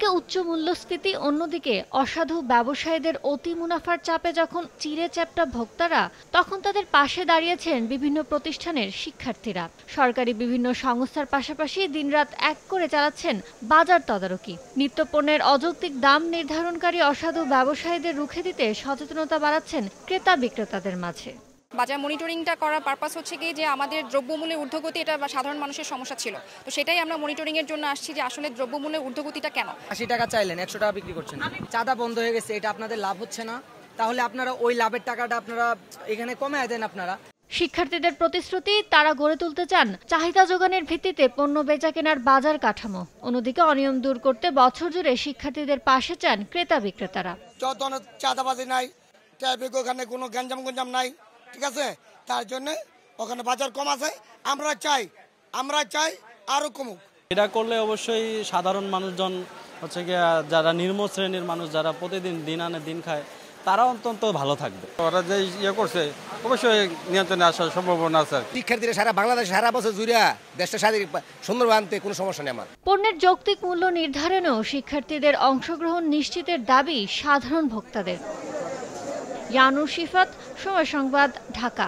একদিকে উচ্চ মূল্যস্ফীতি, অন্যদিকে অসাধু ব্যবসায়ীদের অতি মুনাফার চাপে যখন চিড়ে চ্যাপ্টা ভোক্তারা, তখন তাদের পাশে দাঁড়িয়েছেন বিভিন্ন প্রতিষ্ঠানের শিক্ষার্থীরা। সরকারি বিভিন্ন সংস্থার পাশাপাশি দিনরাত এক করে চালাচ্ছেন বাজার তদারকি। নিত্যপণ্যের অযৌক্তিক দাম নির্ধারণকারী অসাধু ব্যবসায়ীদের রুখে দিতে সচেতনতা বাড়াচ্ছেন ক্রেতা বিক্রেতাদের মাঝে। বাজার মনিটরিংটা করার পারপাস হচ্ছে কি যে আমাদের দ্রব্যমূল্যের ঊর্ধ্বগতি এটা সাধারণ মানুষের সমস্যা ছিল, তো সেটাই আমরা মনিটরিং এর জন্য আসছি যে আসলে দ্রব্যমূল্যের ঊর্ধ্বগতিটা কেন। 80 টাকা চাইলেন 100 টাকা বিক্রি করছেন, চাঁদা বন্ধ হয়ে গেছে, এটা আপনাদের লাভ হচ্ছে না, তাহলে আপনারা ওই লাভের টাকাটা আপনারা এখানে কমায় দেন। আপনারা শিক্ষার্থীদের প্রতিশ্রুতি, তারা গড়ে তুলতে চান চাহিদা যোগানের ভিত্তিতে পণ্য বেচা কেনার বাজার কাঠামো। অন্যদিকে অনিয়ম দূর করতে বছর জুড়ে শিক্ষার্থীদের পাশে চান ক্রেতা বিক্রেতারা। যত চাঁদাবাজি নাই, ট্রাফিক ওখানে কোনো গঞ্জাম নাই, ঠিক আছে, তার জন্য ওখানে বাজার কম আছে। আমরা চাই আরো কমুক। এটা করলে অবশ্যই সাধারণ মানুষজন হচ্ছে গিয়ে যারা নিম্ন শ্রেণীর মানুষ, যারা প্রতিদিন দিন আনে দিন খায়, তারা অন্তত ভালো থাকবে। ওরা যে করছে অবশ্যই নিয়ন্ত্রণে আসার সম্ভাবনা আছে। শিক্ষার্থীরা সারা বাংলাদেশ সারা বছর জুড়ে দেশটা সুন্দর আনতে কোনো সমস্যা নেই আমার। পণ্যের যৌক্তিক মূল্য নির্ধারণেও শিক্ষার্থীদের অংশগ্রহণ নিশ্চিতের দাবি সাধারণ ভোক্তাদের। ইয়ানুর শিফাত, সময় সংবাদ, ঢাকা।